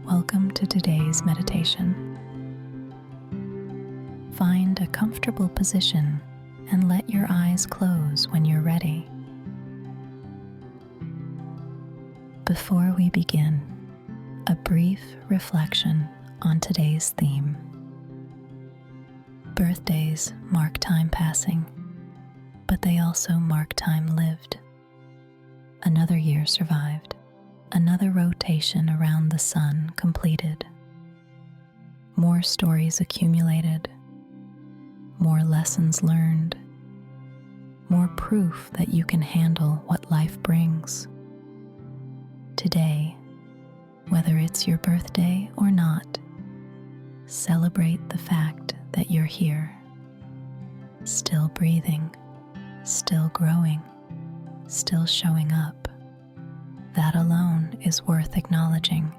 Welcome to today's meditation. Find a comfortable position and let your eyes close when you're ready. Before we begin, a brief reflection on today's theme. Birthdays mark time passing, but they also mark time lived. Another year survived, another rotation around the sun completed. More stories accumulated, more lessons learned, more proof that you can handle what life brings. Today, whether it's your birthday or not, celebrate the fact that you're here, still breathing, still growing, still showing up. That alone is worth acknowledging.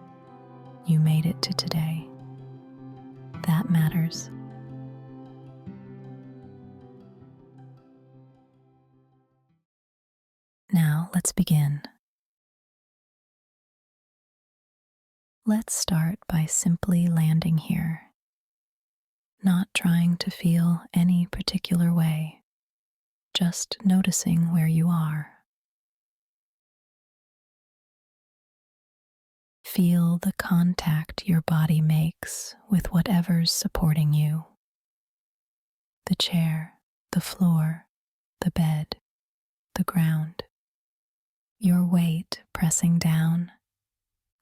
You made it to today. That matters. Now let's begin. Let's start by simply landing here, not trying to feel any particular way, just noticing where you are. Feel the contact your body makes with whatever's supporting you. The chair, the floor, the bed, the ground. Your weight pressing down,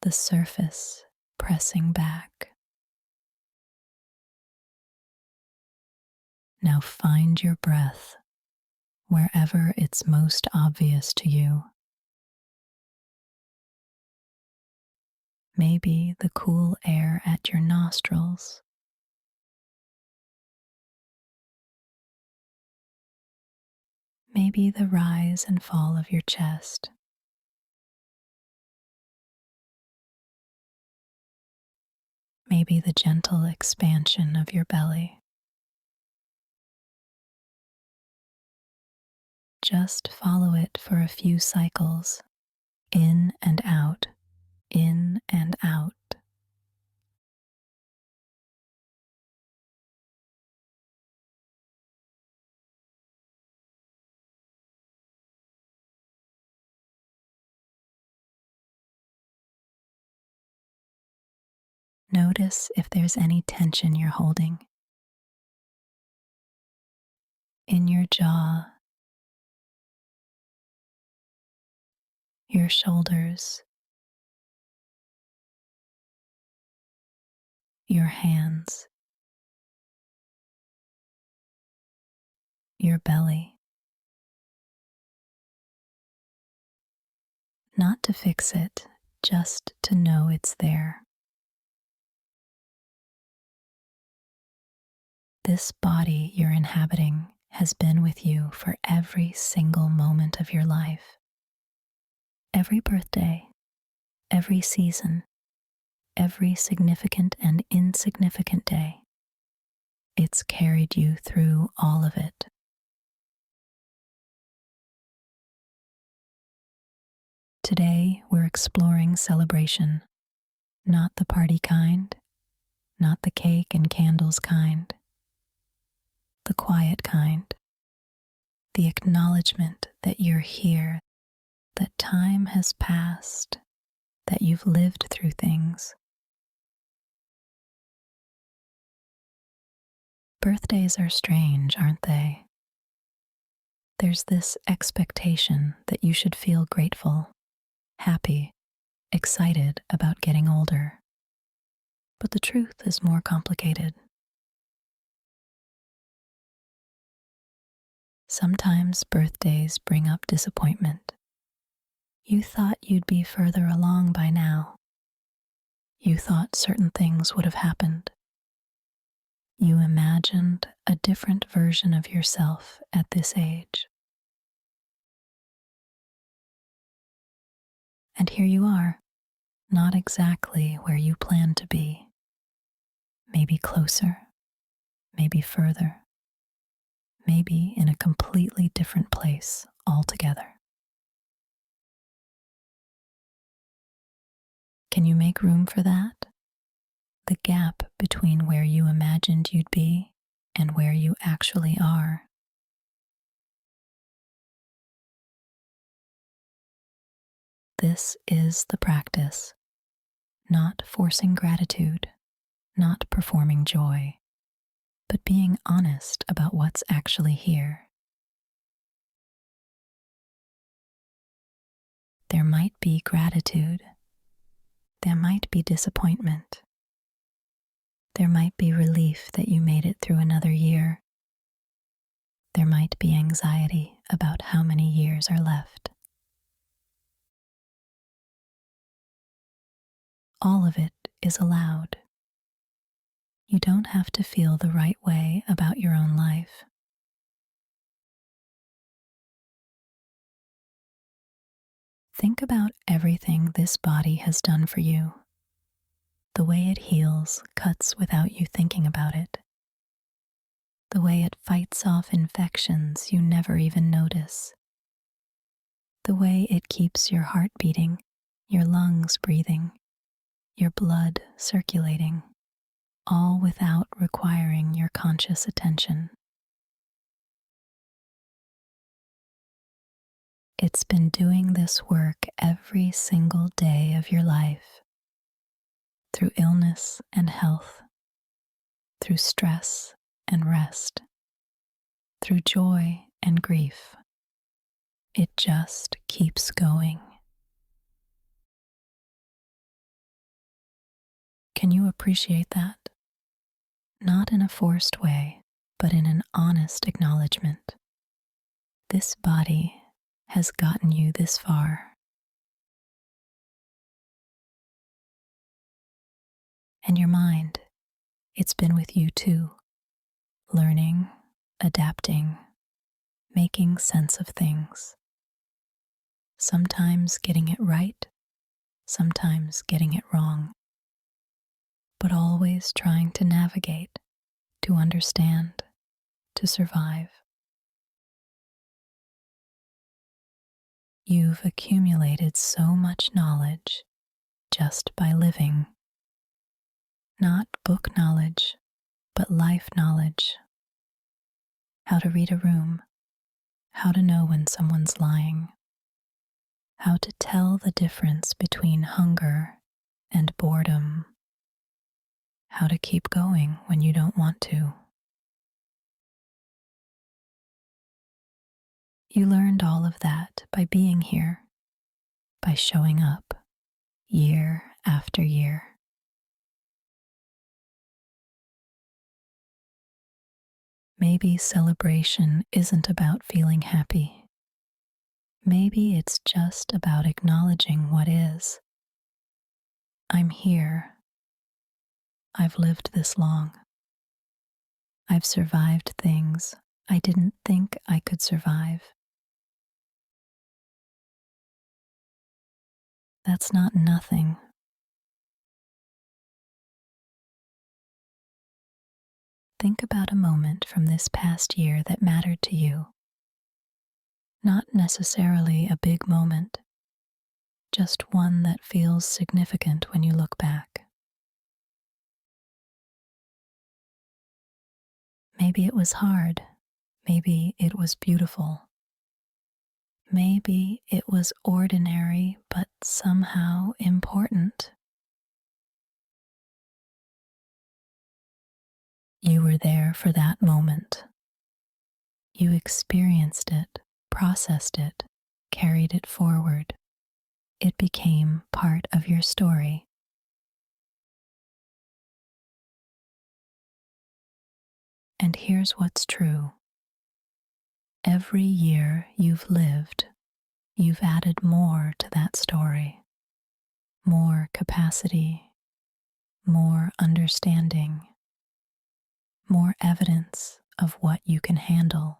the surface pressing back. Now find your breath wherever it's most obvious to you. Maybe the cool air at your nostrils. Maybe the rise and fall of your chest. Maybe the gentle expansion of your belly. Just follow it for a few cycles, in and out, in and out. Notice if there's any tension you're holding in your jaw, your shoulders, your hands, your belly. Not to fix it, just to know it's there. This body you're inhabiting has been with you for every single moment of your life. Every birthday, every season, every significant and insignificant day. It's carried you through all of it. Today, we're exploring celebration, not the party kind, not the cake and candles kind, the quiet kind, the acknowledgement that you're here, that time has passed, that you've lived through things. Birthdays are strange, aren't they? There's this expectation that you should feel grateful, happy, excited about getting older. But the truth is more complicated. Sometimes birthdays bring up disappointment. You thought you'd be further along by now. You thought certain things would have happened. You imagined a different version of yourself at this age. And here you are, not exactly where you planned to be. Maybe closer, maybe further, maybe in a completely different place altogether. Can you make room for that? the gap between where you imagined you'd be and where you actually are. This is the practice, not forcing gratitude, not performing joy, but being honest about what's actually here. There might be gratitude. There might be disappointment. There might be relief that you made it through another year. There might be anxiety about how many years are left. All of it is allowed. You don't have to feel the right way about your own life. Think about everything this body has done for you. The way it heals cuts without you thinking about it. The way it fights off infections you never even notice. The way it keeps your heart beating, your lungs breathing, your blood circulating, all without requiring your conscious attention. It's been doing this work every single day of your life, through illness and health, through stress and rest, through joy and grief. It just keeps going. Can you appreciate that? Not in a forced way, but in an honest acknowledgement. This body has gotten you this far. And your mind, it's been with you too, learning, adapting, making sense of things. Sometimes getting it right, sometimes getting it wrong, but always trying to navigate, to understand, to survive. You've accumulated so much knowledge just by living. Not book knowledge, but life knowledge. How to read a room, how to know when someone's lying, how to tell the difference between hunger and boredom, how to keep going when you don't want to. You learned all of that by being here, by showing up year after year. Maybe celebration isn't about feeling happy. Maybe it's just about acknowledging what is. I'm here. I've lived this long. I've survived things I didn't think I could survive. That's not nothing. Think about a moment from this past year that mattered to you. Not necessarily a big moment, just one that feels significant when you look back. Maybe it was hard. Maybe it was beautiful. Maybe it was ordinary, but somehow important. You were there for that moment. You experienced it, processed it, carried it forward. It became part of your story. And here's what's true. Every year you've lived, you've added more to that story. More capacity, more understanding, more evidence of what you can handle.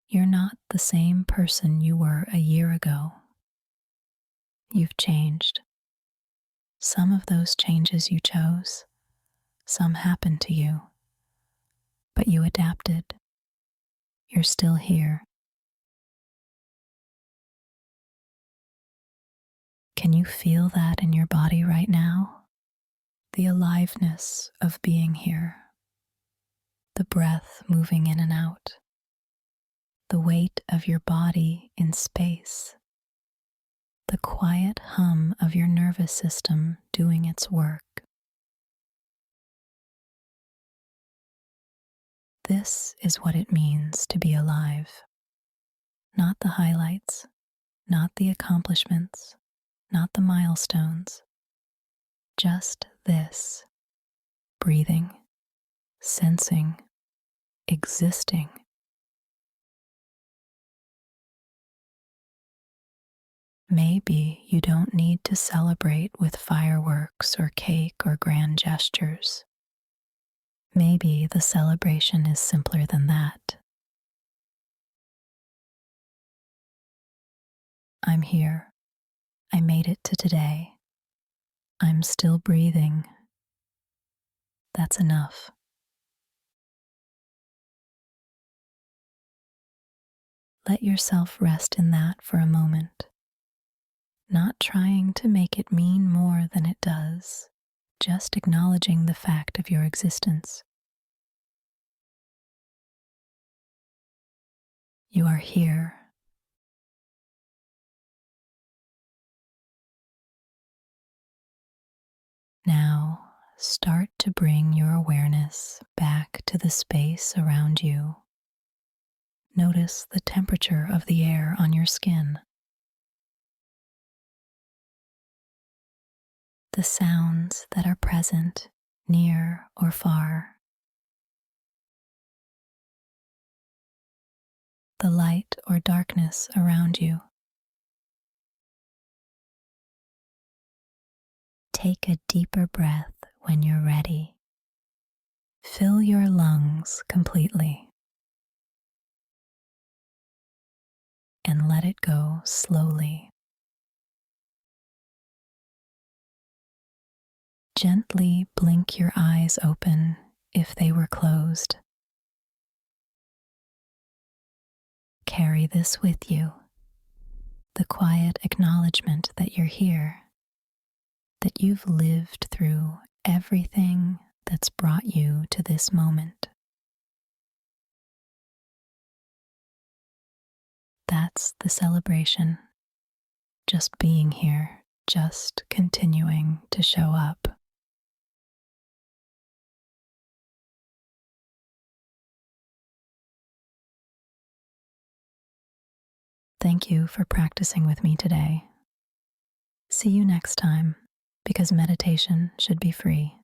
You're not the same person you were a year ago. You've changed. Some of those changes you chose, some happened to you, but you adapted. You're still here. Can you feel that in your body right now? The aliveness of being here, the breath moving in and out, the weight of your body in space, the quiet hum of your nervous system doing its work. This is what it means to be alive. Not the highlights, not the accomplishments, not the milestones. Just this: breathing, sensing, existing. Maybe you don't need to celebrate with fireworks or cake or grand gestures. Maybe the celebration is simpler than that. I'm here. I made it to today. I'm still breathing. That's enough. Let yourself rest in that for a moment, not trying to make it mean more than it does, just acknowledging the fact of your existence. You are here. Now, start to bring your awareness back to the space around you. Notice the temperature of the air on your skin, the sounds that are present near or far, the light or darkness around you. Take a deeper breath when you're ready. Fill your lungs completely and let it go slowly. Gently blink your eyes open if they were closed. Carry this with you, the quiet acknowledgement that you're here, that you've lived through everything that's brought you to this moment. That's the celebration. Just being here, just continuing to show up. Thank you for practicing with me today. See you next time, because meditation should be free.